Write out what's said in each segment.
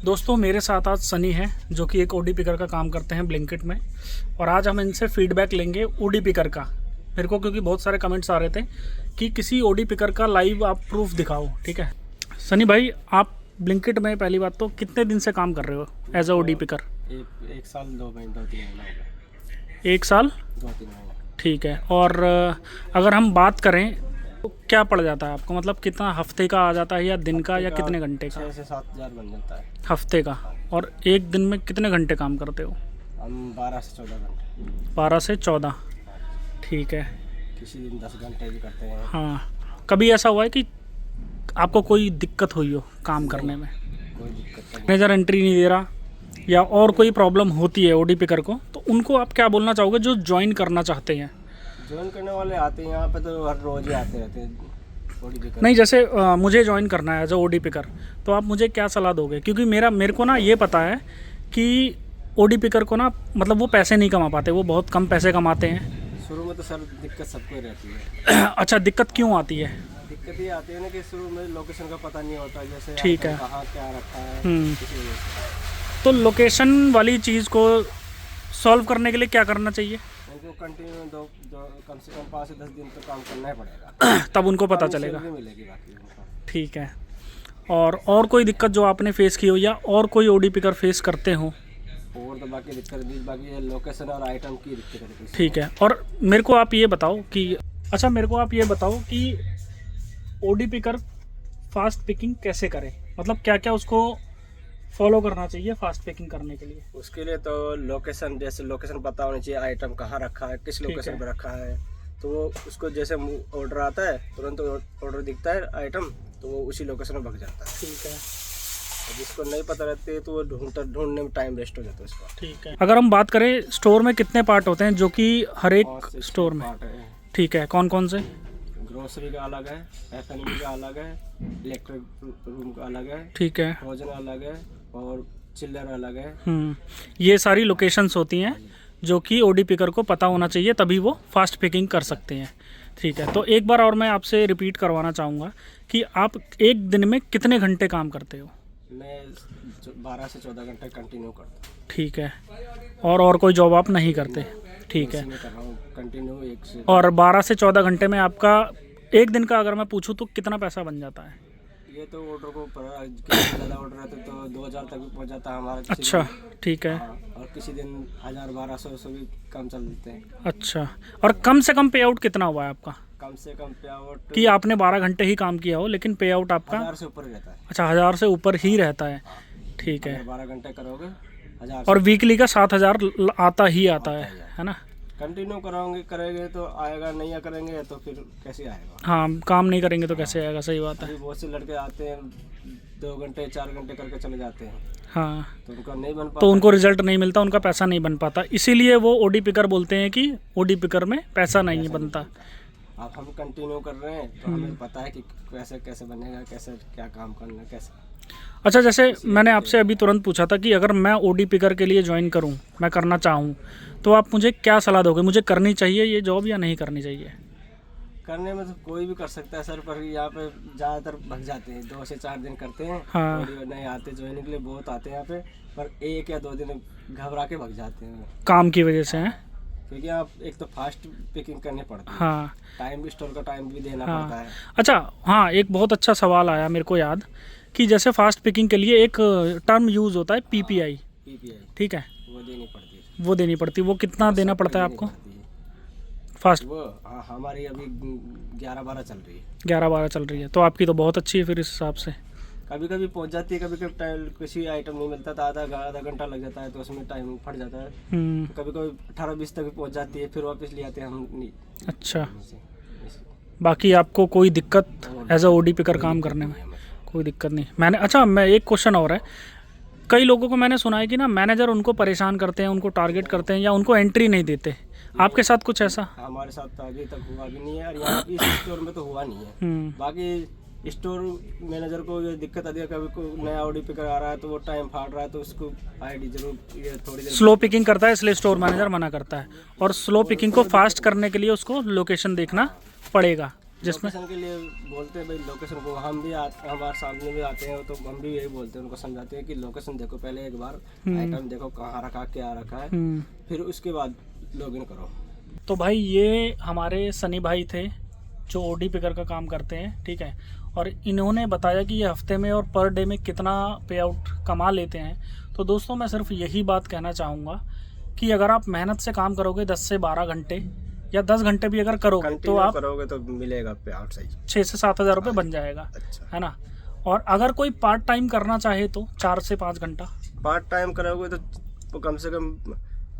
दोस्तों मेरे साथ आज सनी है जो कि एक ओडी पिकर का काम करते हैं ब्लिंकिट में, और आज हम इनसे फीडबैक लेंगे ओडी पिकर का। मेरे को क्योंकि बहुत सारे कमेंट्स आ रहे थे कि किसी ओडी पिकर का लाइव आप प्रूफ दिखाओ। ठीक है सनी भाई, आप ब्लिंकिट में पहली बात तो कितने दिन से काम कर रहे हो एज अ ओडी पिकर? एक साल 2 महीने 2-3 महीने हो गए। 1 साल 2-3 महीने। ठीक है। और अगर हम बात करें तो क्या पड़ जाता है आपको, मतलब कितना हफ्ते का आ जाता है या दिन का या कितने घंटे का? 6 से 7 हज़ार बन जाता है हफ्ते का। और एक दिन में कितने घंटे काम करते हो? हम 12 से 14 घंटे। 12 से 14। ठीक है। किसी दिन 10 घंटे भी करते हैं। हाँ, कभी ऐसा हुआ है कि आपको कोई दिक्कत हुई हो काम करने में? कोई दिक्कत नहीं। मैनेजर एंट्री नहीं दे रहा या और कोई प्रॉब्लम होती है ओडी पिकर को, तो उनको आप क्या बोलना चाहोगे जो ज्वाइन करना चाहते हैं? ज्वाइन करने वाले आते हैं यहाँ पे तो हर रोज ही आते रहते हैं ओडी पिकर। नहीं, जैसे मुझे ज्वाइन करना है एज अ ओडी पिकर, तो आप मुझे क्या सलाह दोगे? क्योंकि मेरे को ना ये पता है कि ओडी पिकर को ना, मतलब वो पैसे नहीं कमा पाते, वो बहुत कम पैसे कमाते हैं। शुरू में तो सर दिक्कत सबको ही रहती है। अच्छा, दिक्कत क्यों आती है? दिक्कत ये आती है ना कि शुरू में लोकेशन का पता नहीं होता, जैसे ठीक है। कहाँ क्या रखा है। इसी वजह से। तो लोकेशन वाली चीज़ को सॉल्व करने के लिए क्या करना चाहिए? उनको कंटिन्यू दो कम से कम 5 से 10 दिन तो काम करना ही पड़ेगा। तब उनको पता कम चलेगा। सैलरी मिलेगी बाकी उनको। ठीक है। और कोई दिक्कत जो आपने फेस की हो या और कोई ओडी पिकर फेस करते हो? और तो बाकी दिक्कत नहीं, बाकी लोकेशन और आइटम की दिक्कत है। ठीक है। और मेरे को आप ये बताओ कि ओडी पिकर फास्ट पिकिंग कैसे करे, मतलब क्या क्या उसको फॉलो करना चाहिए फास्ट पिकिंग करने के लिए? उसके लिए तो लोकेशन, जैसे लोकेशन पता होनी चाहिए, आइटम कहाँ रखा है, किस लोकेशन पर रखा है। तो वो उसको जैसे ऑर्डर आता है तुरंत ऑर्डर दिखता है आइटम, तो वो उसी लोकेशन में भग जाता है। ठीक है। जिसको नहीं पता रहती है तो वो ढूंढने में टाइम वेस्ट हो जाता है उसका। ठीक है। अगर हम बात करें स्टोर में कितने पार्ट होते हैं जो कि हर एक स्टोर में? ठीक है, कौन कौन से? ग्रोसरी का अलग है, एफ&बी का अलग है, इलेक्ट्रिक रूम का अलग है, ठीक है, फ्रोजन अलग है और चिल्लर अलग है। ये सारी लोकेशंस होती हैं जो कि ओडी पिकर को पता होना चाहिए, तभी वो फास्ट पिकिंग कर सकते हैं। ठीक है। तो एक बार और मैं आपसे रिपीट करवाना चाहूँगा कि आप एक दिन में कितने घंटे काम करते हो? मैं 12 से 14 घंटे कंटिन्यू करता हूँ। ठीक है। और कोई जॉब आप नहीं करते? ठीक है। मैं कर रहा हूँ कंटिन्यू एक से। और 12 से 14 घंटे में आपका एक दिन का अगर मैं पूछूं तो कितना पैसा बन जाता है? ये तो ऑर्डर को ज़्यादा ऑर्डर रहते तो 2000 तक भी पहुँच जाता है हमारा। अच्छा, ठीक है। और किसी दिन 1000-1200 से भी कम चल देते हैं। अच्छा, और कम से कम पे आउट कितना हुआ है आपका? कम से कम पे आउट कि आपने 12 घंटे ही काम किया हो लेकिन पे आउट आपका 1000 से ऊपर ही रहता है। अच्छा, 1000 से ऊपर ही रहता है। ठीक है। 12 घंटे करोगे 1000। और वीकली का 7000 आता ही आता है ना? कंटिन्यू करेंगे तो आएगा, नहीं करेंगे तो फिर कैसे आएगा? हाँ, काम नहीं करेंगे तो कैसे आएगा, सही बात है। अभी बहुत से लड़के आते हैं 2 घंटे 4 घंटे करके चले जाते हैं, हाँ, तो उनका नहीं बन पाता, तो उनको रिजल्ट नहीं मिलता, उनका पैसा नहीं बन पाता, इसीलिए वो ओडी पिकर बोलते हैं कि ओडी पिकर में पैसा नहीं बनता। अब हम कंटिन्यू कर रहे हैं तो हमें पता है कि कैसे बनेगा, कैसे क्या काम करना कैसे। अच्छा, जैसे मैंने आपसे अभी तुरंत पूछा था कि अगर मैं ओडी पिकर के लिए ज्वाइन करूं, मैं करना चाहूं, तो आप मुझे क्या सलाह दोगे? मुझे करनी चाहिए ये जॉब या नहीं करनी चाहिए? करने में तो कोई भी कर सकता है सर, पर यहाँ पे ज़्यादातर भग जाते हैं, 2 से 4 दिन करते हैं। हाँ। और नहीं आते, ज्वाइनिंग के लिए बहुत आते हैं यहाँ पे, पर 1 या 2 दिन घबरा के भग जाते हैं काम की वजह से हैं? क्योंकि आप एक तो फास्ट पिकिंग करनी पड़ती है। हाँ। टाइम भी, स्टोर का टाइम भी देना हाँ। पड़ता है। अच्छा, हाँ, एक बहुत अच्छा सवाल आया मेरे को याद कि जैसे फास्ट पिकिंग के लिए एक टर्म यूज़ होता है PPI। ठीक है, वो देनी पड़ती है। वो देनी पड़ती है। वो कितना देना पड़ता है आपको फास्ट? वो हमारी अभी 11-12 चल रही है। 11-12 चल रही है, तो आपकी तो बहुत अच्छी है फिर इस हिसाब से। कभी कभी पहुंच जाती है, कभी कभी टाइम किसी आइटम नहीं मिलता तो आधा घंटा लग जाता है, तो उसमें टाइम फट जाता है। कभी कभी 18-20 तक भी पहुंच जाती है, फिर वापस ले आते हैं हम नहीं। अच्छा, बाकी आपको कोई दिक्कत एज अ ओडी पिकर काम करने में? कोई दिक्कत नहीं। अच्छा, मैं एक क्वेश्चन और है, कई लोगों को मैंने सुना है कि ना मैनेजर उनको परेशान करते हैं, उनको टारगेट करते हैं या उनको एंट्री नहीं देते। आपके साथ कुछ ऐसा? हमारे साथ तो अभी तक हुआ भी नहीं है, और यहाँ इस स्टोर में तो हुआ नहीं है। बाकी स्टोर मैनेजर को ये दिक्कत आती है, कभी कोई नया ओडी पिकर आ रहा है तो वो टाइम फाड़ रहा है, तो उसको आईडी जरूर ये थोड़ी देर स्लो पिकिंग करता है, इसलिए स्टोर मैनेजर मना करता है। और स्लो पिकिंग को फास्ट करने के लिए उसको लोकेशन देखना पड़ेगा। जिसमें लोकेशन के लिए बोलते हैं भाई लोकेशन को हम भी हमारे सामने भी आते हैं तो हम भी यही बोलते हैं, उनको समझाते हैं कि लोकेशन देखो पहले एक बार, आइटम देखो कहाँ रखा क्या रखा है, फिर उसके बाद लॉगिन करो। तो भाई ये हमारे सनी भाई थे जो ओडी पिकर का काम करते हैं, ठीक है। और इन्होंने बताया कि ये हफ्ते में और पर डे में कितना पे आउट कमा लेते हैं। तो दोस्तों मैं सिर्फ यही बात कहना चाहूँगा कि अगर आप मेहनत से काम करोगे 10 से 12 घंटे या 10 घंटे भी अगर करोगे तो आप करोगे तो मिलेगा पे आउट सही 6 से 7 हज़ार रुपये बन जाएगा, अच्छा है ना। और अगर कोई पार्ट टाइम करना चाहे तो 4 से 5 घंटा पार्ट टाइम करोगे तो कम से कम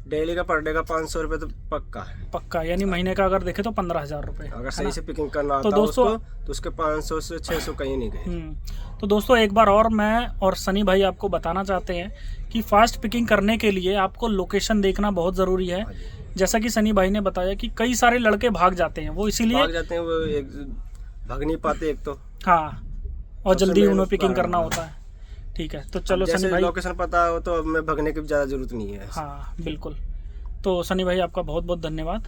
डेली का पर डे का 500 रुपये तो पक्का है, पक्का। यानी महीने का अगर देखे तो 15,000 रुपये, अगर सही से पिकिंग करना आता तो दोस्तों उसको, तो उसके 500 से 600 कहीं नहीं गए। तो दोस्तों एक बार और मैं और सनी भाई आपको बताना चाहते हैं कि फास्ट पिकिंग करने के लिए आपको लोकेशन देखना बहुत ज़रूरी है। जैसा कि सनी भाई ने बताया कि कई सारे लड़के भाग जाते हैं, वो इसीलिए भाग जाते हैं, वो एक भाग नहीं पाते एक तो, हाँ, और जल्दी उन्हें पिकिंग करना होता है, ठीक है। तो चलो सनी भाई, लोकेशन पता हो तो अब मैं भगने की ज़्यादा जरूरत नहीं है। हाँ बिल्कुल। तो सनी भाई आपका बहुत बहुत धन्यवाद।